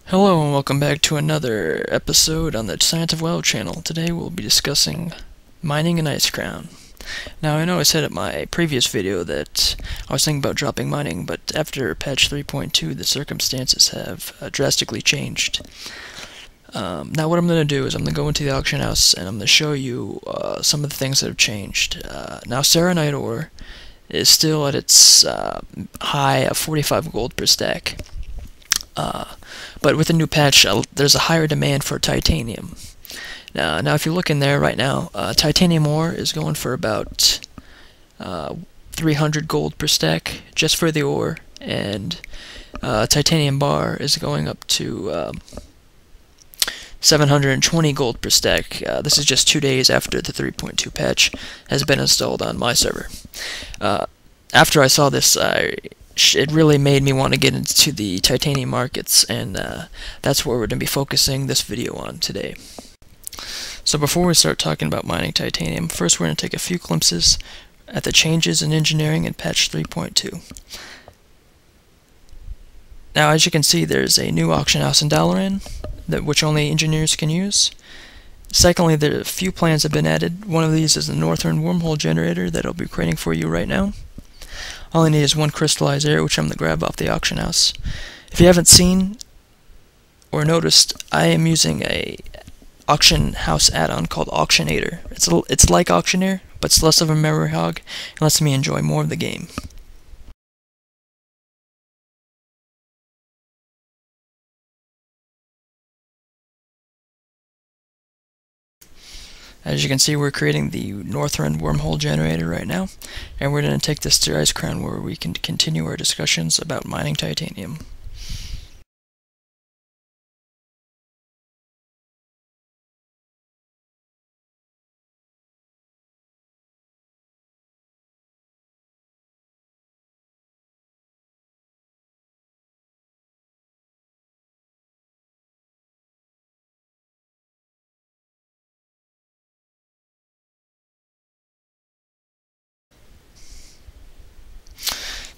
Hello and welcome back to another episode on the Science of WoW channel. Today we'll be discussing mining in Icecrown. Now I know I said in my previous video that I was thinking about dropping mining, but after patch 3.2 the circumstances have drastically changed. Now what I'm going to do is I'm going to go into the auction house and I'm going to show you some of the things that have changed. Now Serenite ore is still at its high of 45 gold per stack. But with the new patch, there's a higher demand for titanium. Now if you look in there right now, titanium ore is going for about 300 gold per stack just for the ore, and titanium bar is going up to 720 gold per stack. This is just 2 days after the 3.2 patch has been installed on my server. After I saw this, it really made me want to get into the titanium markets, and that's what we're going to be focusing this video on today. So before we start talking about mining titanium, first we're going to take a few glimpses at the changes in engineering in patch 3.2. Now as you can see, there's a new auction house in Dalaran, which only engineers can use. Secondly, there are a few plans have been added. One of these is the northern wormhole generator that I'll be creating for you right now. All I need is one crystallized air, which I'm going to grab off the auction house. If you haven't seen or noticed, I am using a auction house add-on called Auctionator. It's like Auctioneer, but it's less of a memory hog and lets me enjoy more of the game. As you can see, we're creating the northern wormhole generator right now, and we're going to take this to Icecrown where we can continue our discussions about mining titanium.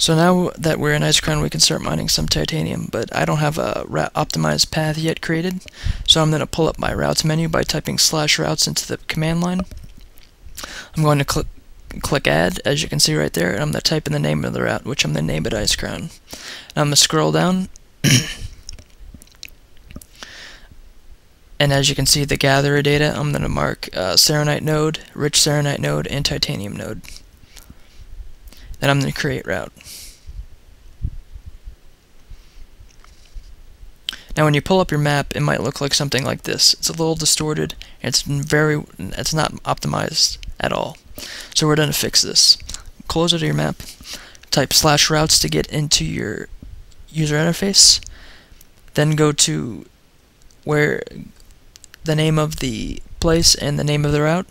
So now that we're in Icecrown, we can start mining some titanium, but I don't have a optimized path yet created, so I'm going to pull up my routes menu by typing /routes into the command line. I'm going to click add, as you can see right there, and I'm going to type in the name of the route, which I'm going to name it Icecrown. And I'm going to scroll down, and as you can see the gatherer data, I'm going to mark Serenite node, rich Serenite node, and titanium node. Then I'm going to create route. Now when you pull up your map, it might look like something like this. It's a little distorted, and it's not optimized at all. So we're going to fix this. Close out of your map, type /routes to get into your user interface, then go to where the name of the place and the name of the route.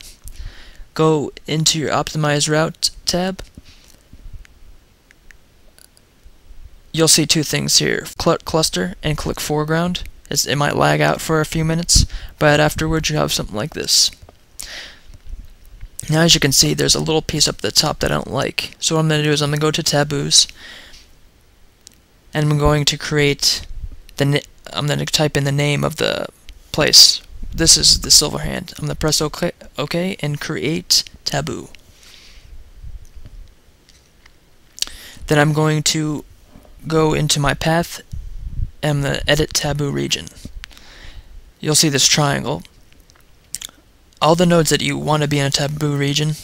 Go into your optimized route tab. You'll see two things here, cluster and click foreground. It might lag out for a few minutes, but afterwards you have something like this. Now as you can see, there's a little piece up at the top that I don't like. So what I'm going to do is I'm going to go to taboos, and I'm going to create I'm going to type in the name of the place. This is the silver hand. I'm going to press OK and create taboo. Then I'm going to go into my path and I'm going to edit taboo region. You'll see this triangle. All the nodes that you want to be in a taboo region,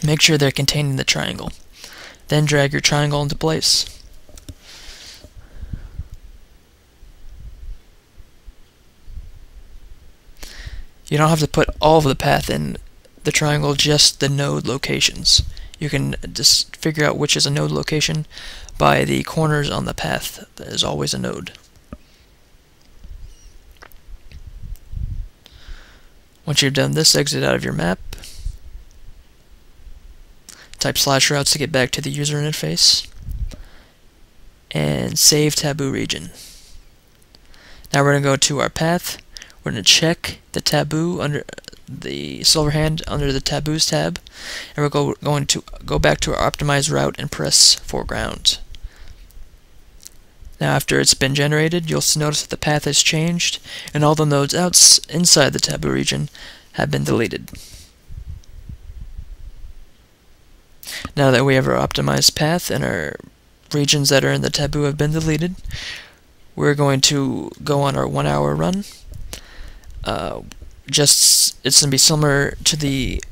make sure they're contained in the triangle. Then drag your triangle into place. You don't have to put all of the path in the triangle, just the node locations. You can just figure out which is a node location by the corners on the path. That is always a node. Once you've done this, exit out of your map. Type /routes to get back to the user interface. And save taboo region. Now we're going to go to our path. We're going to check the taboo under the silver hand under the taboos tab, and we're going to go back to our optimized route and press foreground. Now after it's been generated, you'll notice that the path has changed, and all the nodes inside the taboo region have been deleted. Now that we have our optimized path and our regions that are in the taboo have been deleted, we're going to go on our 1 hour run. It's going to be similar to the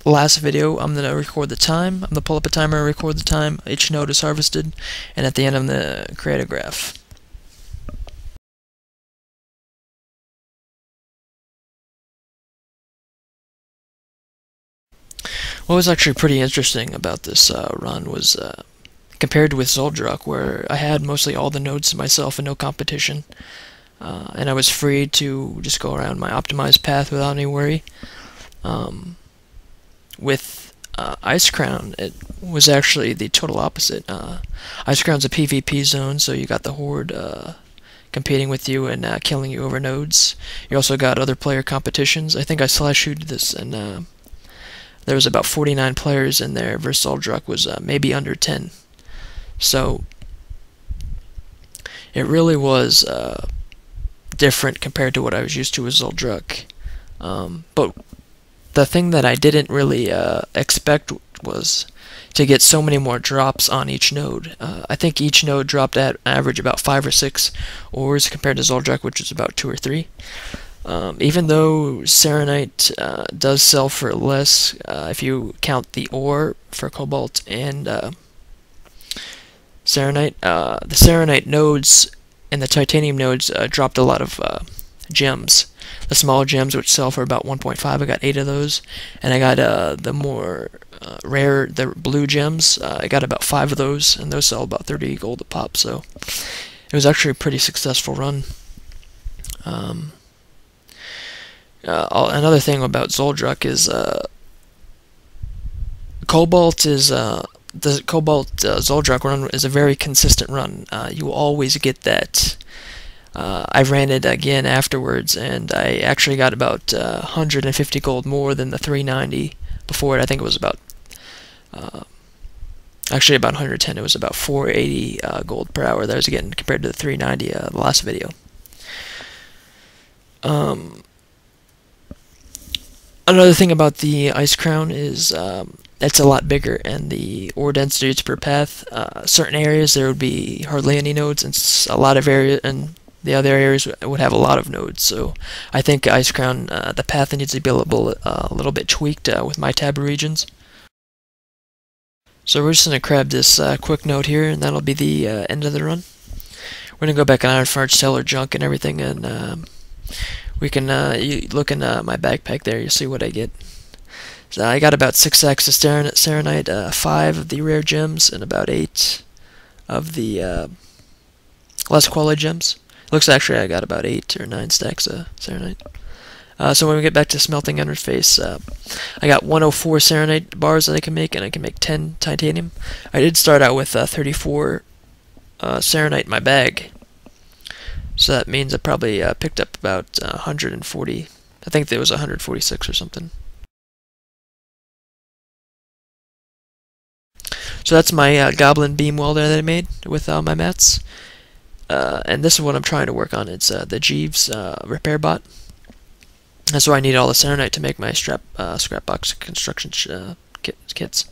last video. I'm going to record the time. I'm going to pull up a timer and record the time each node is harvested, and at the end I'm going to create a graph. What was actually pretty interesting about this run was compared with Zoldrak, where I had mostly all the nodes to myself and no competition, and I was free to just go around my optimized path without any worry. With Icecrown, it was actually the total opposite. Icecrown's a PvP zone, so you got the Horde competing with you and killing you over nodes. You also got other player competitions. I think I slash-shooted this, and there was about 49 players in there versus Zoldrak was maybe under 10. So it really was different compared to what I was used to with Zoldrak. But the thing that I didn't really expect was to get so many more drops on each node. I think each node dropped at average about 5 or 6 ores compared to Zoldrak, which is about 2 or 3. Even though Serenite does sell for less, if you count the ore for Cobalt and Serenite, the Serenite nodes and the Titanium nodes dropped a lot of gems. The small gems, which sell for about 1.5, I got 8 of those, and I got the more rare, the blue gems, I got about 5 of those, and those sell about 30 gold a pop, so it was actually a pretty successful run. Another thing about Zoldrak is Cobalt is the Cobalt Zoldrak run is a very consistent run. You always get that. I ran it again afterwards, and I actually got about 150 gold more than the 390 before it. I think it was about actually about 110. It was about 480 gold per hour that I was getting compared to the 390 the last video. Another thing about the Icecrown is it's a lot bigger, and the ore densities per path. Certain areas there would be hardly any nodes, and a lot of areas, and the other areas would have a lot of nodes. So I think Icecrown, the path needs to be a little bit tweaked with my taboo regions. So we're just going to grab this quick node here, and that'll be the end of the run. We're going to go back on Iron Forge, sell our junk and everything, and we can you look in my backpack there, you'll see what I get. So I got about 6 sacks of Serenite, 5 of the rare gems, and about 8 of the less quality gems. Looks actually I got about 8 or 9 stacks of Serenite. So when we get back to smelting interface, I got 104 Serenite bars that I can make, and I can make 10 titanium. I did start out with 34 Serenite in my bag. So that means I probably picked up about 140. I think there was 146 or something. So that's my goblin beam welder that I made with my mats. And this is what I'm trying to work on. It's the Jeeves repair bot. That's why I need all the Serenite to make my scrap box construction kits.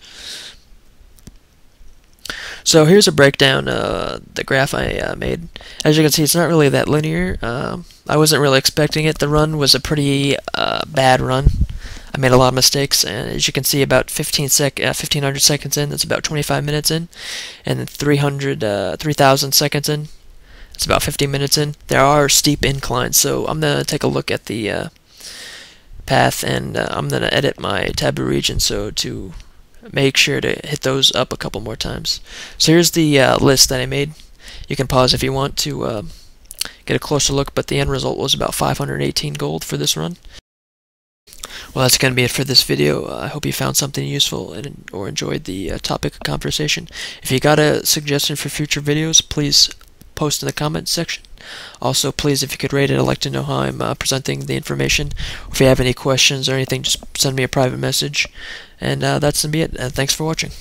So here's a breakdown, the graph I made. As you can see, it's not really that linear. I wasn't really expecting it. The run was a pretty bad run. I made a lot of mistakes, and as you can see, about 1,500 seconds in, that's about 25 minutes in, and then 3,000 seconds in, it's about 50 minutes in. There are steep inclines, so I'm going to take a look at the path, and I'm going to edit my taboo region so to make sure to hit those up a couple more times. So here's the list that I made. You can pause if you want to get a closer look, but the end result was about 518 gold for this run. Well, that's going to be it for this video. I hope you found something useful or enjoyed the topic of conversation. If you got a suggestion for future videos, please post in the comment section. Also, please, if you could rate it, I'd like to know how I'm presenting the information. If you have any questions or anything, just send me a private message. And that's going to be it. Thanks for watching.